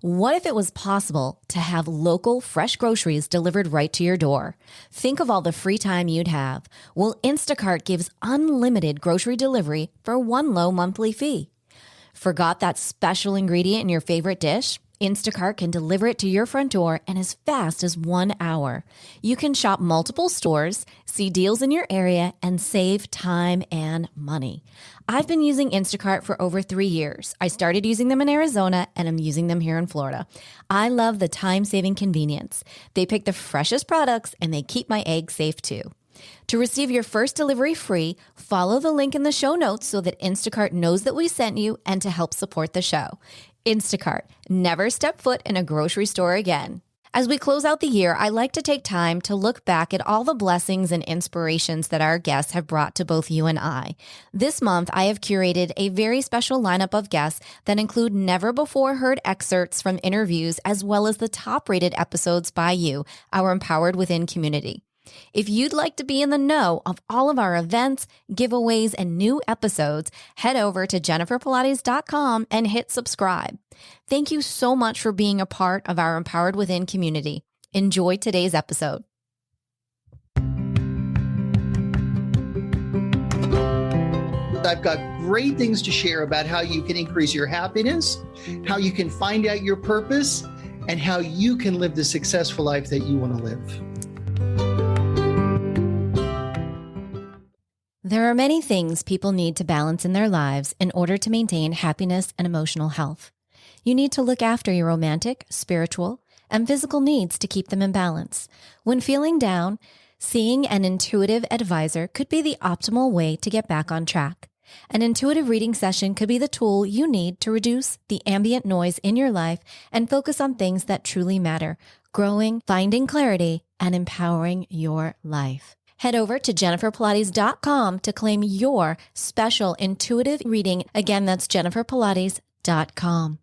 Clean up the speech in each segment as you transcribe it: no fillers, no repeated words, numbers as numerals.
What if it was possible to have local, fresh groceries delivered right to your door? Think of all the free time you'd have. Well, Instacart gives unlimited grocery delivery for one low monthly fee. Forgot that special ingredient in your favorite dish? Instacart can deliver it to your front door in as fast as 1 hour. You can shop multiple stores, see deals in your area, and save time and money. I've been using Instacart for over 3 years. I started using them in Arizona, and I'm using them here in Florida. I love the time-saving convenience. They pick the freshest products, and they keep my eggs safe too. To receive your first delivery free, follow the link in the show notes so that Instacart knows that we sent you and to help support the show. Instacart, never step foot in a grocery store again. As we close out the year, I like to take time to look back at all the blessings and inspirations that our guests have brought to both you and I. This month, I have curated a very special lineup of guests that include never-before-heard excerpts from interviews as well as the top-rated episodes by you, our Empowered Within community. If you'd like to be in the know of all of our events, giveaways, and new episodes, head over to jenniferpilates.com and hit subscribe. Thank you so much for being a part of our Empowered Within community. Enjoy today's episode. I've got great things to share about how you can increase your happiness, how you can find out your purpose, and how you can live the successful life that you want to live. There are many things people need to balance in their lives in order to maintain happiness and emotional health. You need to look after your romantic, spiritual, and physical needs to keep them in balance. When feeling down, seeing an intuitive advisor could be the optimal way to get back on track. An intuitive reading session could be the tool you need to reduce the ambient noise in your life and focus on things that truly matter, growing, finding clarity, and empowering your life. Head over to jenniferpilates.com to claim your special intuitive reading. Again, that's jenniferpilates.com.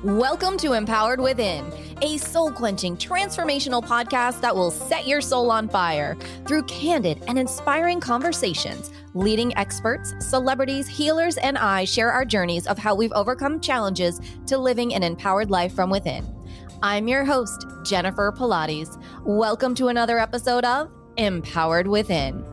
Welcome to Empowered Within, a soul-quenching, transformational podcast that will set your soul on fire through candid and inspiring conversations. Leading experts, celebrities, healers, and I share our journeys of how we've overcome challenges to living an empowered life from within. I'm your host, Jennifer Pilates. Welcome to another episode of Empowered Within.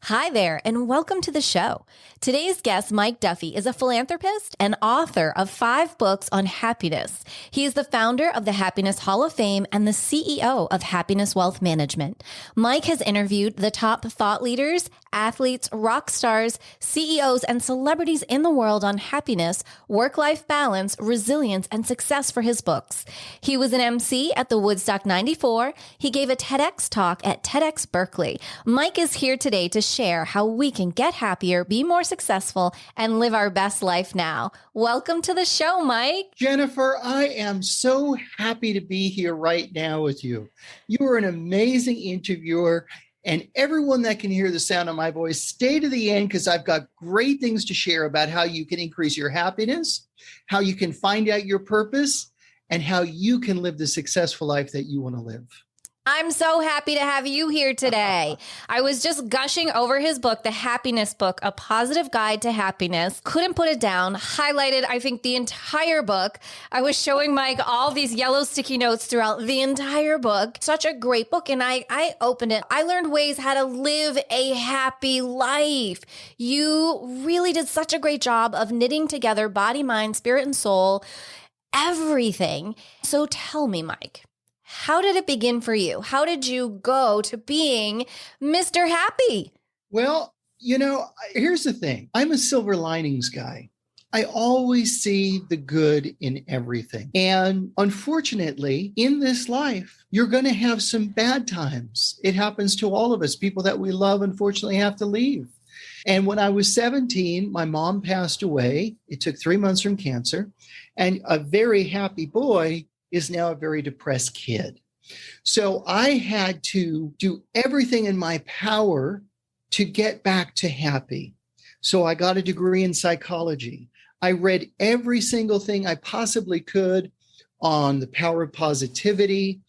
Hi there, and welcome to the show. Today's guest, Mike Duffy, is a philanthropist and author of 5 books on happiness. He is the founder of the Happiness Hall of Fame and the CEO of Happiness Wealth Management. Mike has interviewed the top thought leaders, athletes, rock stars, CEOs, and celebrities in the world on happiness, work-life balance, resilience, and success for his books. He was an MC at the Woodstock 94. He gave a TEDx talk at TEDx Berkeley. Mike is here today to share how we can get happier, be more successful, and live our best life now. Welcome to the show, Mike. Jennifer, I am so happy to be here right now with you. You are an amazing interviewer, and everyone that can hear the sound of my voice, stay to the end because I've got great things to share about how you can increase your happiness, how you can find out your purpose, and how you can live the successful life that you want to live. I'm so happy to have you here today. I was just gushing over his book, The Happiness Book, A Positive Guide to Happiness. Couldn't put it down. Highlighted, I think, the entire book. I was showing Mike all these yellow sticky notes throughout the entire book. Such a great book. And I opened it. I learned ways how to live a happy life. You really did such a great job of knitting together body, mind, spirit, and soul, everything. So tell me, Mike, how did it begin for you? How did you go to being Mr. Happy? Well, here's the thing. I'm a silver linings guy. I always see the good in everything. And unfortunately, in this life, you're going to have some bad times. It happens to all of us. People that we love, unfortunately, have to leave. And when I was 17, my mom passed away. It took 3 months from cancer. And a very happy boy is now a very depressed kid. So I had to do everything in my power to get back to happy. So I got a degree in psychology. I read every single thing I possibly could on the power of positivity,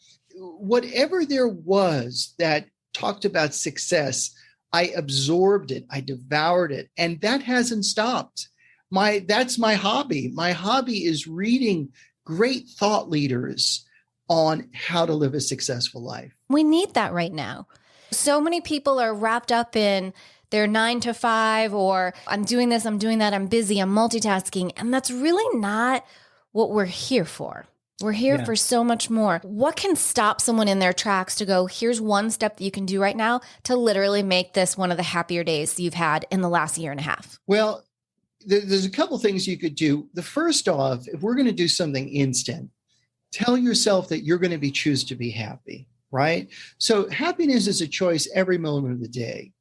whatever there was that talked about success, I absorbed it, I devoured it, and that hasn't stopped. That's my hobby. My hobby is reading great thought leaders on how to live a successful life. We need that right now. So many people are wrapped up in their 9 to 5, or I'm doing this, I'm doing that, I'm busy, I'm multitasking. And that's really not what we're here for. We're here for so much more. What can stop someone in their tracks to go, here's one step that you can do right now to literally make this one of the happier days you've had in the last year and a half? Well, there's a couple things you could do. The first off, if we're going to do something instant, tell yourself that you're going to choose to be happy, right? So happiness is a choice every moment of the day.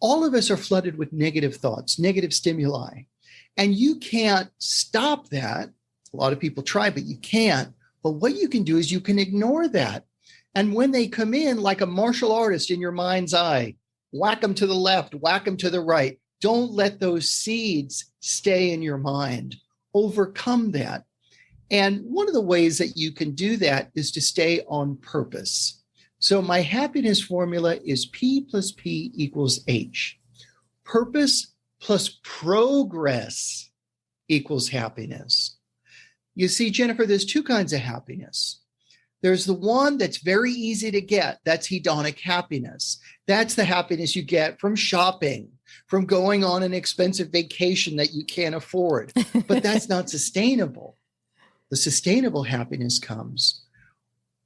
All of us are flooded with negative thoughts, negative stimuli, and you can't stop that. A lot of people try, but you can't. But what you can do is you can ignore that. And when they come in like a martial artist in your mind's eye, whack them to the left, whack them to the right. Don't let those seeds stay in your mind. Overcome that. And one of the ways that you can do that is to stay on purpose. So my happiness formula is P plus P equals H. Purpose plus progress equals happiness. You see, Jennifer, there's two kinds of happiness. There's the one that's very easy to get. That's hedonic happiness. That's the happiness you get from shopping, from going on an expensive vacation that you can't afford. But that's not sustainable. The sustainable happiness comes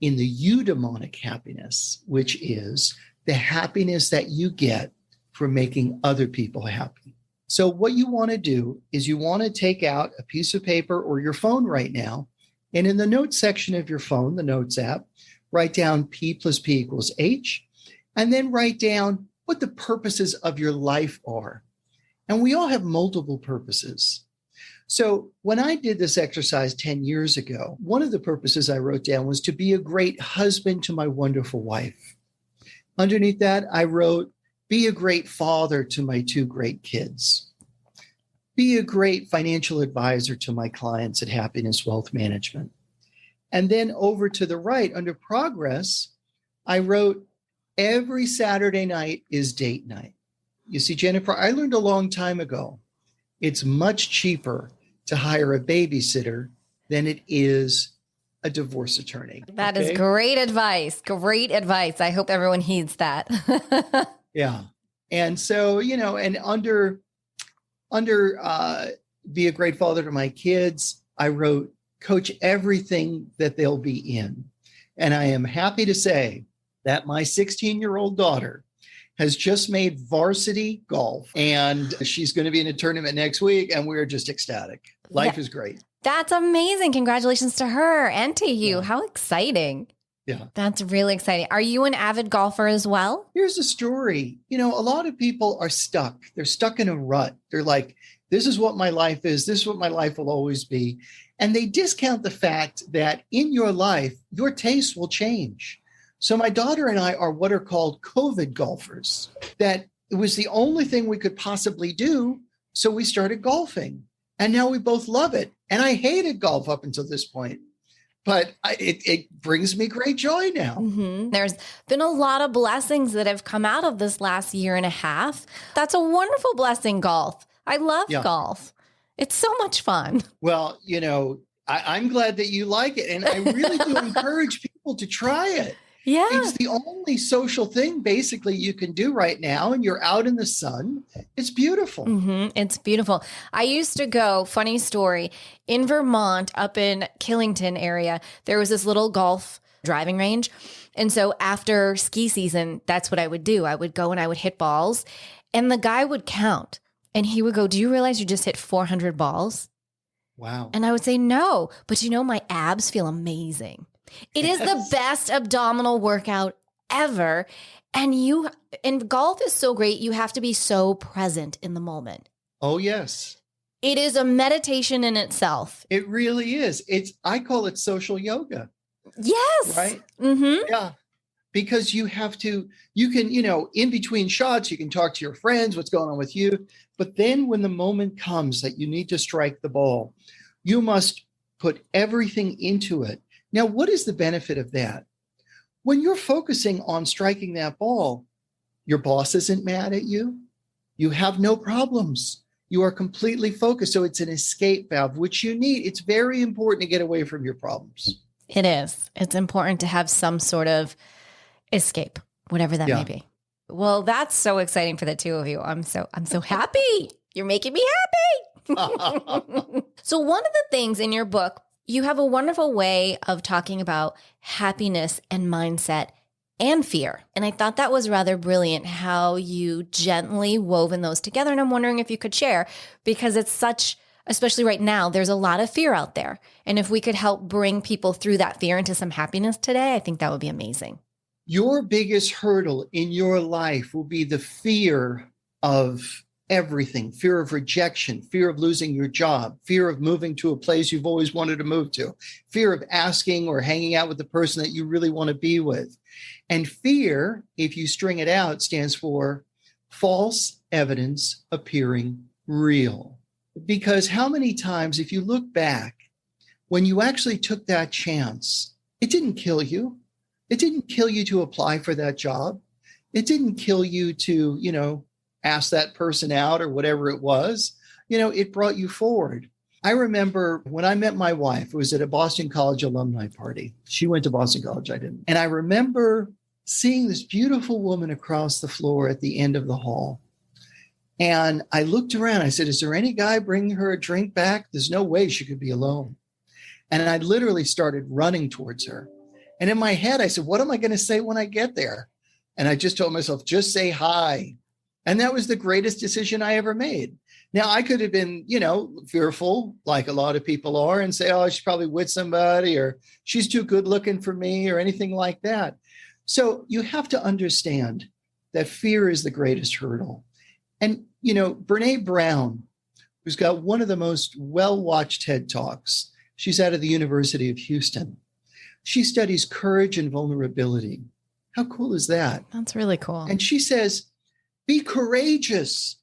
in the eudaimonic happiness, which is the happiness that you get from making other people happy. So what you want to do is you want to take out a piece of paper or your phone right now, and in the notes section of your phone, the notes app, write down P plus P equals H, and then write down what the purposes of your life are. And we all have multiple purposes. So when I did this exercise 10 years ago, one of the purposes I wrote down was to be a great husband to my wonderful wife. Underneath that, I wrote, be a great father to my 2 great kids. Be a great financial advisor to my clients at Happiness Wealth Management. And then over to the right, under progress, I wrote, every Saturday night is date night. You see, Jennifer, I learned a long time ago, it's much cheaper to hire a babysitter than it is a divorce attorney. That is great advice. Great advice. I hope everyone heeds that. Yeah. And so, and under be a great father to my kids, I wrote, coach everything that they'll be in. And I am happy to say that my 16-year-old daughter has just made varsity golf, and she's going to be in a tournament next week, and we're just ecstatic. Life is great. That's amazing. Congratulations to her and to you. Yeah. How exciting. Yeah. That's really exciting. Are you an avid golfer as well? Here's the story. A lot of people are stuck. They're stuck in a rut. They're like, this is what my life is. This is what my life will always be. And they discount the fact that in your life, your tastes will change. So my daughter and I are what are called COVID golfers, that it was the only thing we could possibly do. So we started golfing, and now we both love it. And I hated golf up until this point, but it brings me great joy now. Mm-hmm. There's been a lot of blessings that have come out of this last year and a half. That's a wonderful blessing, golf. I love golf. It's so much fun. Well, I'm glad that you like it. And I really do encourage people to try it. Yeah. It's the only social thing basically you can do right now, and you're out in the sun. It's beautiful. Mm-hmm. It's beautiful. I used to go, funny story, in Vermont, up in Killington area, there was this little golf driving range. And so after ski season, that's what I would do. I would go and I would hit balls, and the guy would count, and he would go, do you realize you just hit 400 balls? Wow. And I would say, no, but my abs feel amazing. It is the best abdominal workout ever. And golf is so great. You have to be so present in the moment. Oh, yes. It is a meditation in itself. It really is. I call it social yoga. Yes. Right? Mm-hmm. Yeah. Because you can, in between shots, you can talk to your friends, what's going on with you. But then when the moment comes that you need to strike the ball, you must put everything into it. Now, what is the benefit of that? When you're focusing on striking that ball, your boss isn't mad at you. You have no problems. You are completely focused. So it's an escape valve, which you need. It's very important to get away from your problems. It is. It's important to have some sort of escape, whatever that may be. Well, that's so exciting for the two of you. I'm so happy. You're making me happy. So one of the things in your book, you have a wonderful way of talking about happiness and mindset and fear. And I thought that was rather brilliant how you gently woven those together. And I'm wondering if you could share, because it's such, especially right now, there's a lot of fear out there. And if we could help bring people through that fear into some happiness today, I think that would be amazing. Your biggest hurdle in your life will be the fear of everything, fear of rejection, fear of losing your job, fear of moving to a place you've always wanted to move to, fear of asking or hanging out with the person that you really want to be with. And fear, if you string it out, stands for false evidence appearing real. Because how many times, if you look back, when you actually took that chance, it didn't kill you. It didn't kill you to apply for that job. It didn't kill you to, ask that person out or whatever it was. It brought you forward. I remember when I met my wife, it was at a Boston College alumni party. She went to Boston College, I didn't. And I remember seeing this beautiful woman across the floor at the end of the hall. And I looked around, I said, is there any guy bringing her a drink back? There's no way she could be alone. And I literally started running towards her. And in my head, I said, what am I going to say when I get there? And I just told myself, just say hi. And that was the greatest decision I ever made. Now, I could have been, fearful, like a lot of people are, and say, oh, she's probably with somebody, or she's too good looking for me, or anything like that. So you have to understand that fear is the greatest hurdle. And, Brene Brown, who's got one of the most well-watched TED Talks, she's out of the University of Houston. She studies courage and vulnerability. How cool is that? That's really cool. And she says, be courageous.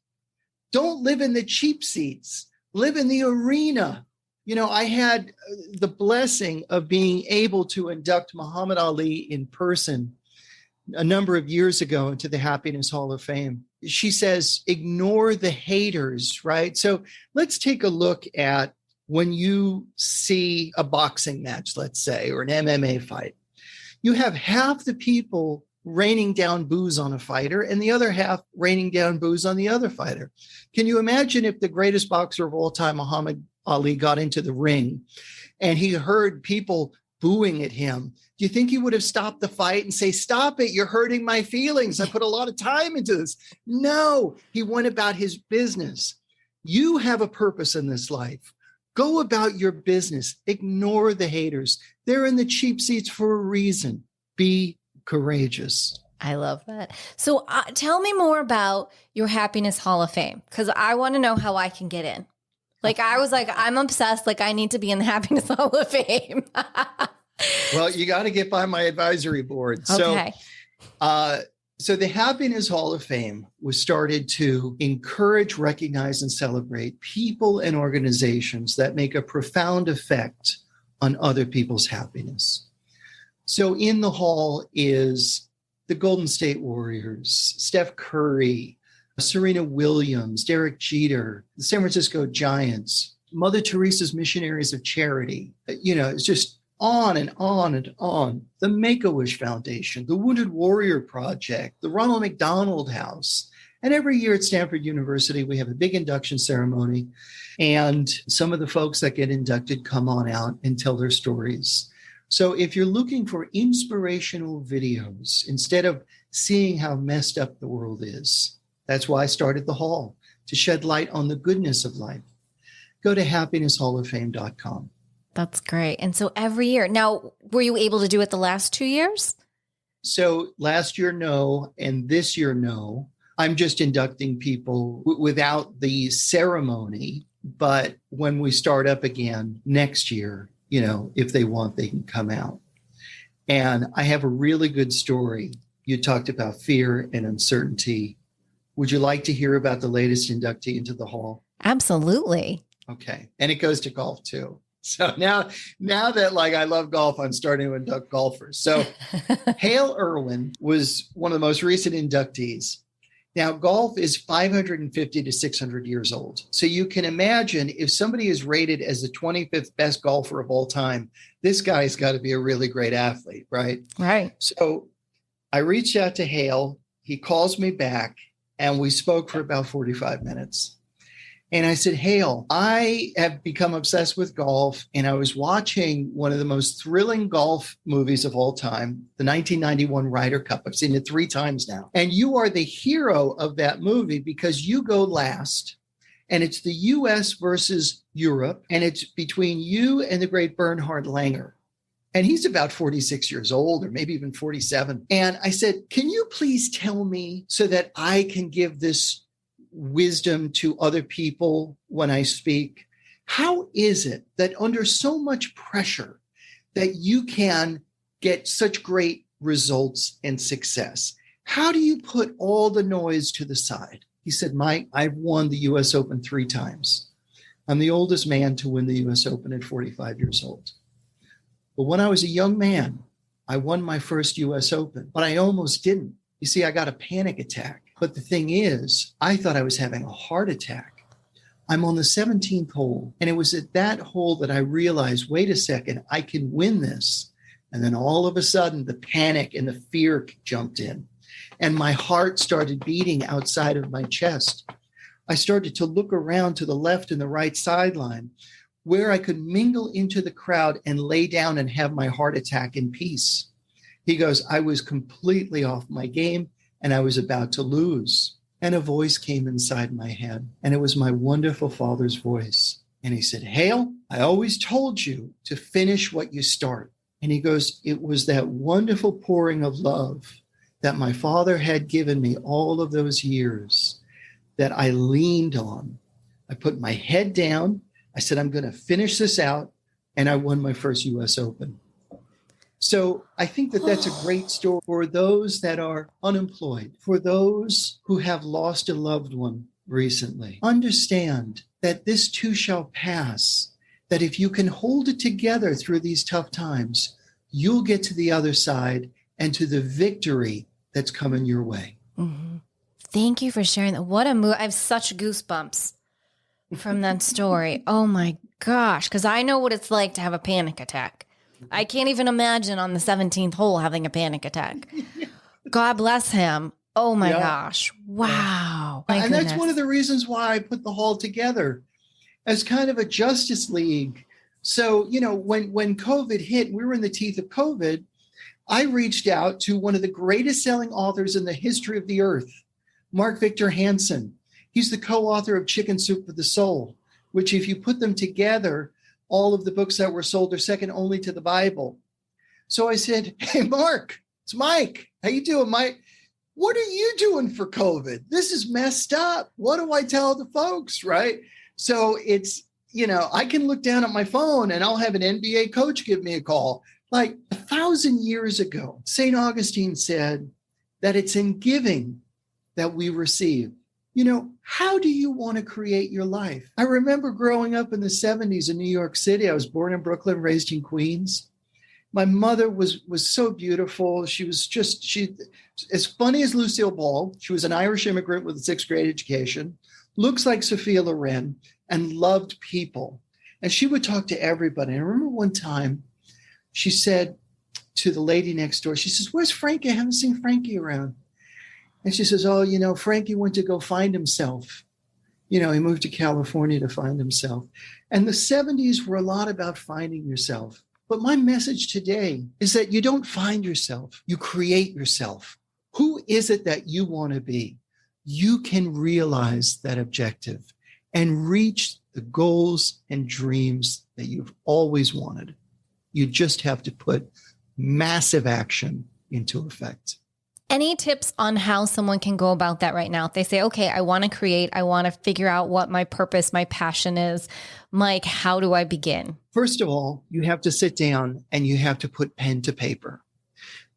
Don't live in the cheap seats. Live in the arena. I had the blessing of being able to induct Muhammad Ali in person a number of years ago into the Happiness Hall of Fame. She says, ignore the haters, right? So let's take a look at when you see a boxing match, let's say, or an MMA fight. You have half the people raining down boos on a fighter and the other half raining down boos on the other fighter. Can you imagine if the greatest boxer of all time, Muhammad Ali, got into the ring and he heard people booing at him? Do you think he would have stopped the fight and say, stop it, you're hurting my feelings, I put a lot of time into this? No, he went about his business. You have a purpose in this life. Go about your business. Ignore the haters. They're in the cheap seats for a reason. Be courageous. I love that. So tell me more about your Happiness Hall of Fame, because I want to know how I can get in. I was like, I'm obsessed. I need to be in the Happiness Hall of Fame. Well, you got to get by my advisory board. Okay. So the Happiness Hall of Fame was started to encourage, recognize, and celebrate people and organizations that make a profound effect on other people's happiness. So in the hall is the Golden State Warriors, Steph Curry, Serena Williams, Derek Jeter, the San Francisco Giants, Mother Teresa's Missionaries of Charity. It's just on and on and on. The Make-A-Wish Foundation, the Wounded Warrior Project, the Ronald McDonald House. And every year at Stanford University, we have a big induction ceremony. And some of the folks that get inducted come on out and tell their stories. So if you're looking for inspirational videos, instead of seeing how messed up the world is, that's why I started the hall, to shed light on the goodness of life. Go to happinesshalloffame.com. That's great. And so every year, now, were you able to do it the last 2 years? So last year, no. And this year, no. I'm just inducting people without the ceremony. But when we start up again next year, if they want, they can come out. And I have a really good story. You talked about fear and uncertainty. Would you like to hear about the latest inductee into the hall? Absolutely. Okay. And it goes to golf too. So now that like I love golf, I'm starting to induct golfers. So Hale Irwin was one of the most recent inductees. Now, golf is 550 to 600 years old. So you can imagine if somebody is rated as the 25th best golfer of all time, this guy's got to be a really great athlete, right? Right. So I reached out to Hale. He calls me back and we spoke for about 45 minutes. And I said, Hale, I have become obsessed with golf. And I was watching one of the most thrilling golf movies of all time, the 1991 Ryder Cup. I've seen it 3 times now. And you are the hero of that movie because you go last. And it's the US versus Europe. And it's between you and the great Bernhard Langer. And he's about 46 years old or maybe even 47. And I said, can you please tell me so that I can give this wisdom to other people when I speak? How is it that under so much pressure that you can get such great results and success? How do you put all the noise to the side? He said, Mike, I've won the US Open 3 times. I'm the oldest man to win the US Open at 45 years old. But when I was a young man, I won my first US Open, but I almost didn't. You see, I got a panic attack. But the thing is, I thought I was having a heart attack. I'm on the 17th hole. And it was at that hole that I realized, wait a second, I can win this. And then all of a sudden, the panic and the fear jumped in. And my heart started beating outside of my chest. I started to look around to the left and the right sideline where I could mingle into the crowd and lay down and have my heart attack in peace. He goes, I was completely off my game. And I was about to lose. And a voice came inside my head. And it was my wonderful father's voice. And he said, Hale, I always told you to finish what you start. And he goes, it was that wonderful pouring of love that my father had given me all of those years that I leaned on. I put my head down. I said, I'm going to finish this out. And I won my first US Open. So I think that that's a great story for those that are unemployed, for those who have lost a loved one recently. Understand that this too shall pass, that if you can hold it together through these tough times, you'll get to the other side and to the victory that's coming your way. Mm-hmm. Thank you for sharing that. What a move. I have such goosebumps from that story. Oh my gosh, because I know what it's like to have a panic attack. I can't even imagine on the 17th hole having a panic attack. God bless him. Oh my gosh. Wow. My and goodness. That's one of the reasons why I put the hall together as kind of a justice league. So, you know, when COVID hit, we were in the teeth of COVID. I reached out to one of the greatest selling authors in the history of the earth, Mark Victor Hansen. He's the co-author of Chicken Soup for the Soul, which if you put them together, all of the books that were sold are second only to the Bible. So I said, hey, Mark, it's Mike. How you doing, Mike? What are you doing for COVID? This is messed up. What do I tell the folks, right? So it's, you know, I can look down at my phone and I'll have an NBA coach give me a call. Like 1,000 years ago, St. Augustine said that it's in giving that we receive. You know, how do you want to create your life? I remember growing up in the 70s in New York City. I was born in Brooklyn, raised in Queens. My mother was so beautiful. She as funny as Lucille Ball. She was an Irish immigrant with a 6th grade education, looks like Sophia Loren, and loved people. And she would talk to everybody. And I remember one time she said to the lady next door, she says, where's Frankie? I haven't seen Frankie around. And she says, oh, you know, Frankie went to go find himself. You know, he moved to California to find himself. And the 70s were a lot about finding yourself. But my message today is that you don't find yourself, you create yourself. Who is it that you want to be? You can realize that objective and reach the goals and dreams that you've always wanted. You just have to put massive action into effect. Any tips on how someone can go about that right now? If they say, okay, I want to create, I want to figure out what my purpose, my passion is. Mike, how do I begin? First of all, you have to sit down and you have to put pen to paper.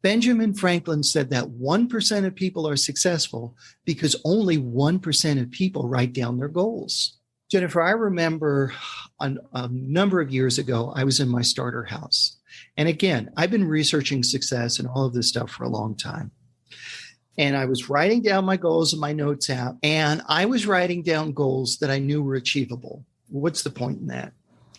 Benjamin Franklin said that 1% of people are successful because only 1% of people write down their goals. Jennifer, I remember a number of years ago, I was in my starter house. And again, I've been researching success and all of this stuff for a long time. And I was writing down my goals in my notes app, and I was writing down goals that I knew were achievable. What's the point in that?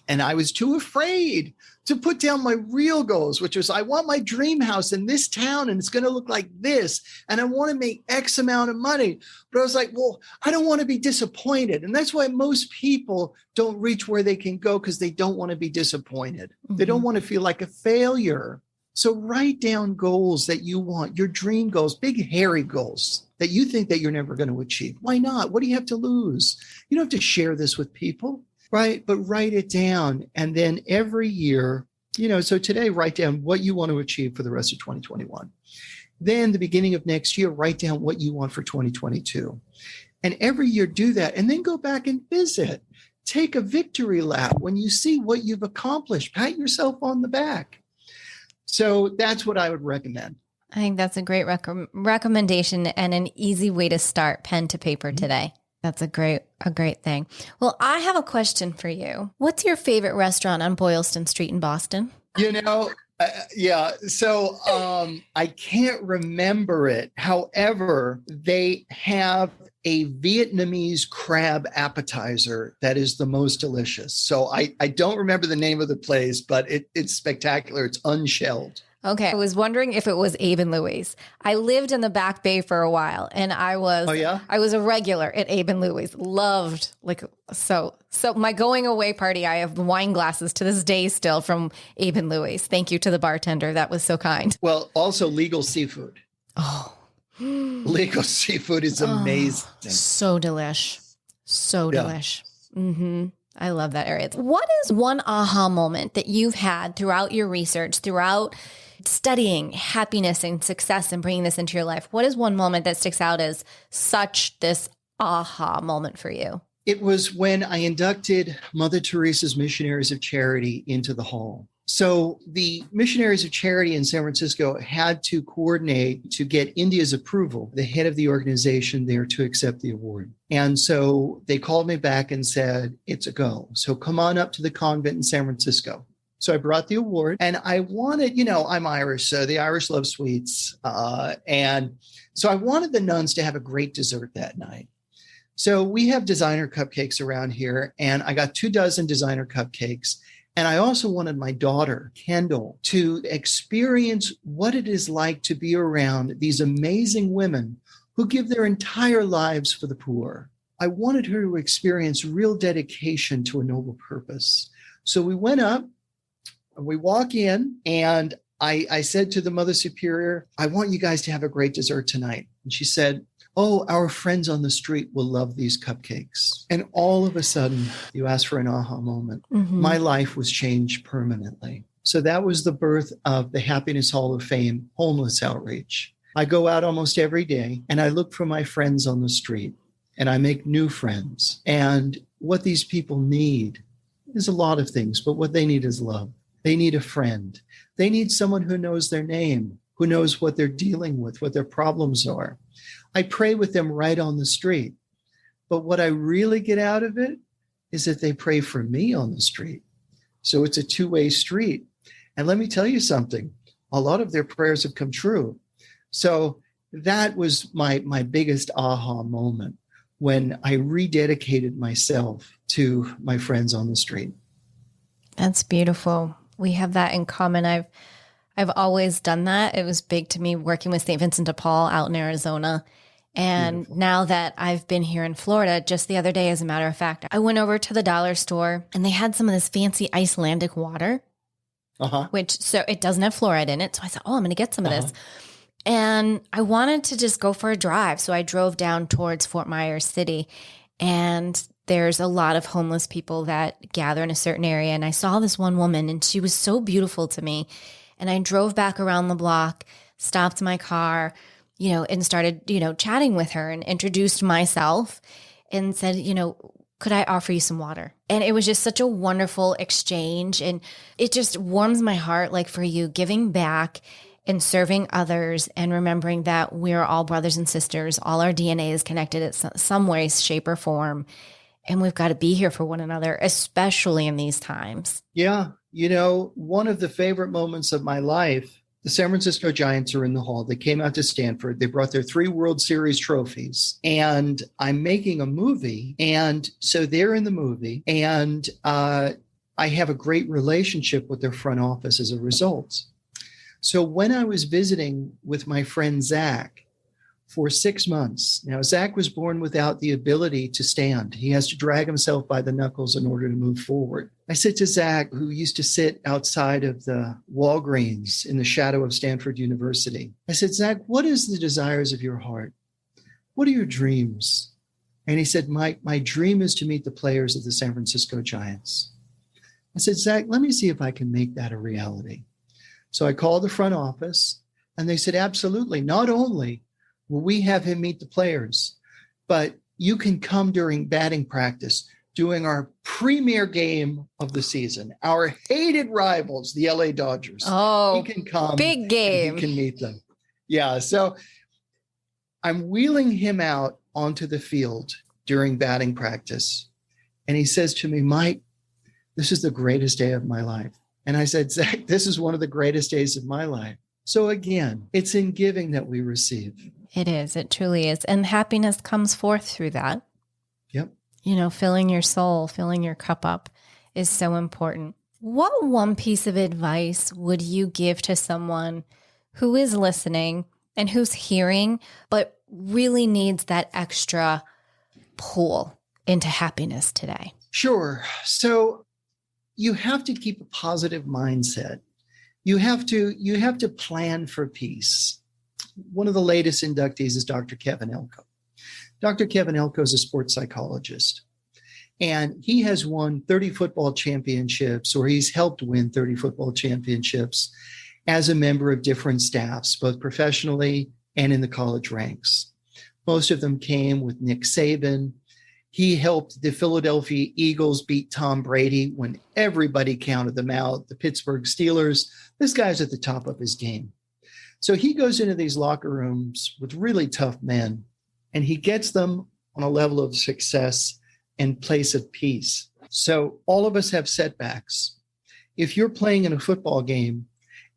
And I was too afraid to put down my real goals, which was I want my dream house in this town and it's going to look like this. And I want to make X amount of money. But I was like, well, I don't want to be disappointed. And that's why most people don't reach where they can go, because they don't want to be disappointed. Mm-hmm. They don't want to feel like a failure. So write down goals that you want, your dream goals, big, hairy goals that you think that you're never going to achieve. Why not? What do you have to lose? You don't have to share this with people. Right. But write it down. And then every year, so today, write down what you want to achieve for the rest of 2021. Then the beginning of next year, write down what you want for 2022. And every year do that. And then go back and visit. Take a victory lap when you see what you've accomplished. Pat yourself on the back. So that's what I would recommend. I think that's a great recommendation and an easy way to start, pen to paper today. That's a great thing. Well, I have a question for you. What's your favorite restaurant on Boylston Street in Boston? Yeah. So I can't remember it. However, they have a Vietnamese crab appetizer that is the most delicious. So I don't remember the name of the place, but it's spectacular. It's unshelled. Okay. I was wondering if it was Abe and Louie's. I lived in the Back Bay for a while, and I was a regular at Abe and Louie's. Loved, so my going away party, I have wine glasses to this day still from Abe and Louie's. Thank you to the bartender. That was so kind. Well, also legal seafood. Oh, legal seafood is amazing. So delish. So delish. Mm-hmm. I love that area. What is one aha moment that you've had throughout your research, throughout studying happiness and success and bringing this into your life? What is one moment that sticks out as such this aha moment for you? It was when I inducted Mother Teresa's Missionaries of Charity into the hall. So the Missionaries of Charity in San Francisco had to coordinate to get India's approval, the head of the organization there, to accept the award. And so they called me back and said, it's a go. So come on up to the convent in San Francisco. So I brought the award, and I wanted, I'm Irish, so the Irish love sweets. And so I wanted the nuns to have a great dessert that night. So we have designer cupcakes around here, and I got 24 designer cupcakes. And I also wanted my daughter, Kendall, to experience what it is like to be around these amazing women who give their entire lives for the poor. I wanted her to experience real dedication to a noble purpose. So we went up, and we walk in, and I said to the Mother Superior, I want you guys to have a great dessert tonight. And she said, oh, our friends on the street will love these cupcakes. And all of a sudden, you asked for an aha moment. Mm-hmm. My life was changed permanently. So that was the birth of the Happiness Hall of Fame homeless outreach. I go out almost every day, and I look for my friends on the street, and I make new friends. And what these people need is a lot of things, but what they need is love. They need a friend. They need someone who knows their name, who knows what they're dealing with, what their problems are. I pray with them right on the street. But what I really get out of it is that they pray for me on the street. So it's a two-way street. And let me tell you something, a lot of their prayers have come true. So that was my biggest aha moment, when I rededicated myself to my friends on the street. That's beautiful. We have that in common. I've always done that. It was big to me working with St. Vincent de Paul out in Arizona. And beautiful. Now that I've been here in Florida, just the other day, as a matter of fact, I went over to the dollar store and they had some of this fancy Icelandic water, so it doesn't have fluoride in it. So I said, I'm going to get some of this. And I wanted to just go for a drive. So I drove down towards Fort Myers City, and there's a lot of homeless people that gather in a certain area. And I saw this one woman, and she was so beautiful to me. And I drove back around the block, stopped my car, and started, chatting with her and introduced myself and said, could I offer you some water? And it was just such a wonderful exchange. And it just warms my heart, like for you, giving back and serving others and remembering that we're all brothers and sisters. All our DNA is connected in some way, shape, or form. And we've got to be here for one another, especially in these times. Yeah. One of the favorite moments of my life, the San Francisco Giants are in the hall. They came out to Stanford. They brought their 3 World Series trophies. And I'm making a movie. And so they're in the movie. And I have a great relationship with their front office as a result. So when I was visiting with my friend Zach for 6 months, now Zach was born without the ability to stand. He has to drag himself by the knuckles in order to move forward. I said to Zach, who used to sit outside of the Walgreens in the shadow of Stanford University, I said, Zach, what is the desires of your heart? What are your dreams? And he said, Mike, my dream is to meet the players of the San Francisco Giants. I said, Zach, let me see if I can make that a reality. So I called the front office and they said, absolutely. Not only will we have him meet the players, but you can come during batting practice, doing our premier game of the season, our hated rivals, the LA Dodgers. Oh, he can come. Big game. You can meet them. Yeah. So I'm wheeling him out onto the field during batting practice. And he says to me, Mike, this is the greatest day of my life. And I said, Zach, this is one of the greatest days of my life. So again, it's in giving that we receive. It is. It truly is. And happiness comes forth through that. Yep. Filling your soul, filling your cup up is so important. What one piece of advice would you give to someone who is listening and who's hearing, but really needs that extra pull into happiness today? Sure. So you have to keep a positive mindset. You have to plan for peace. One of the latest inductees is Dr. Kevin Elko. Dr. Kevin Elko is a sports psychologist, and he has won 30 football championships, or he's helped win 30 football championships as a member of different staffs, both professionally and in the college ranks. Most of them came with Nick Saban. He helped the Philadelphia Eagles beat Tom Brady when everybody counted them out, the Pittsburgh Steelers. This guy's at the top of his game. So he goes into these locker rooms with really tough men, and he gets them on a level of success and place of peace. So all of us have setbacks. If you're playing in a football game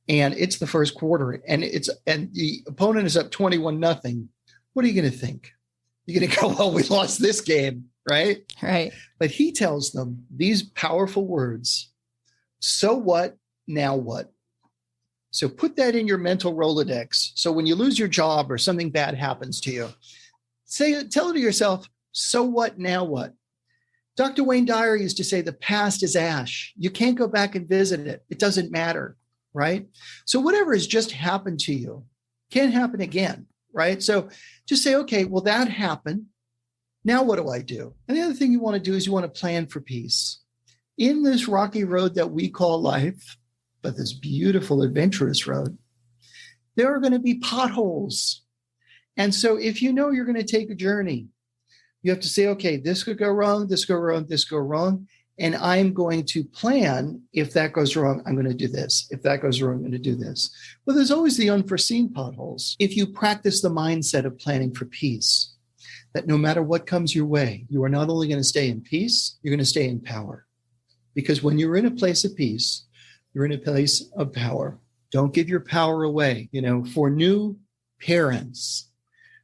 and it's the first quarter and the opponent is up 21-0, what are you going to think? You're going to go, well, we lost this game, right? Right. But he tells them these powerful words, so what, now what? So put that in your mental Rolodex. So when you lose your job or something bad happens to you, tell it to yourself, so what, now what? Dr. Wayne Dyer used to say, the past is ash. You can't go back and visit it. It doesn't matter, right? So whatever has just happened to you can't happen again, right? So just say, okay, well, that happened. Now what do I do? And the other thing you want to do is you want to plan for peace. In this rocky road that we call life, but this beautiful, adventurous road, there are going to be potholes. And so if you know you're going to take a journey, you have to say, okay, this could go wrong, this go wrong, this go wrong. And I'm going to plan, if that goes wrong, I'm going to do this. If that goes wrong, I'm going to do this. Well, there's always the unforeseen potholes. If you practice the mindset of planning for peace, that no matter what comes your way, you are not only going to stay in peace, you're going to stay in power. Because when you're in a place of peace, you're in a place of power. Don't give your power away. For new parents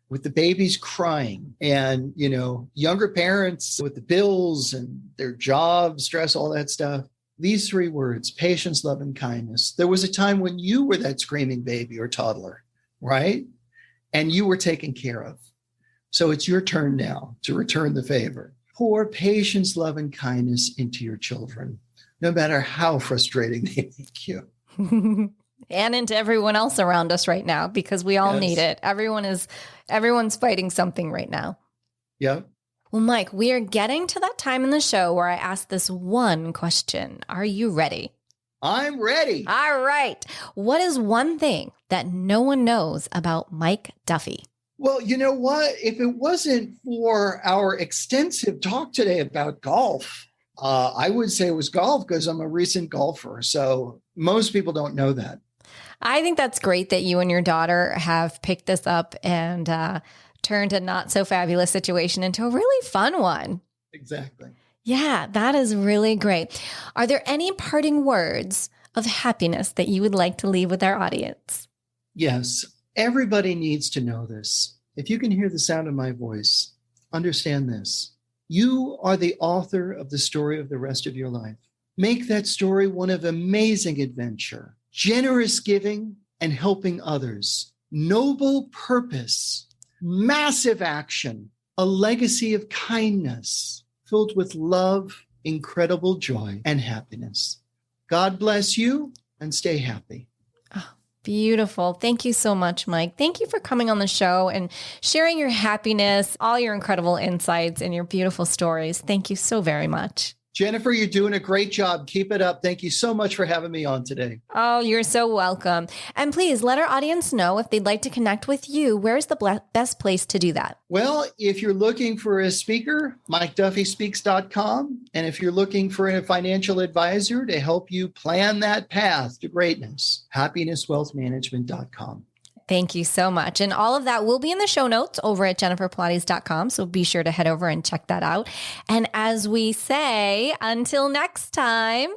with the babies crying and, younger parents with the bills and their job, stress, all that stuff. These 3 words, patience, love, and kindness. There was a time when you were that screaming baby or toddler, right? And you were taken care of. So it's your turn now to return the favor. Pour patience, love, and kindness into your children, no matter how frustrating they make you. And into everyone else around us right now, because we all need it. Everyone's fighting something right now. Yeah. Well, Mike, we are getting to that time in the show where I ask this one question. Are you ready? I'm ready. All right. What is one thing that no one knows about Mike Duffy? Well, you know what? If it wasn't for our extensive talk today about golf, I would say it was golf because I'm a recent golfer. So most people don't know that. I think that's great that you and your daughter have picked this up and turned a not so fabulous situation into a really fun one. Exactly. Yeah, that is really great. Are there any parting words of happiness that you would like to leave with our audience? Yes, everybody needs to know this. If you can hear the sound of my voice, understand this. You are the author of the story of the rest of your life. Make that story one of amazing adventure, generous giving, and helping others, noble purpose, massive action, a legacy of kindness filled with love, incredible joy, and happiness. God bless you and stay happy. Beautiful. Thank you so much, Mike. Thank you for coming on the show and sharing your happiness, all your incredible insights, and your beautiful stories. Thank you so very much. Jennifer, you're doing a great job. Keep it up. Thank you so much for having me on today. Oh, you're so welcome. And please let our audience know if they'd like to connect with you. Where's the best place to do that? Well, if you're looking for a speaker, MikeDuffySpeaks.com. And if you're looking for a financial advisor to help you plan that path to greatness, HappinessWealthManagement.com. Thank you so much. And all of that will be in the show notes over at JenniferPilates.com. So be sure to head over and check that out. And as we say, until next time.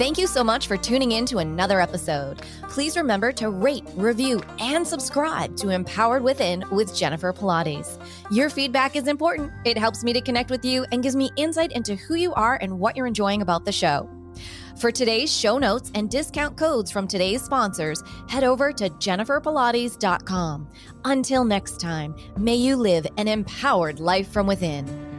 Thank you so much for tuning in to another episode. Please remember to rate, review, and subscribe to Empowered Within with Jennifer Pilates. Your feedback is important. It helps me to connect with you and gives me insight into who you are and what you're enjoying about the show. For today's show notes and discount codes from today's sponsors, head over to JenniferPilates.com. Until next time, may you live an empowered life from within.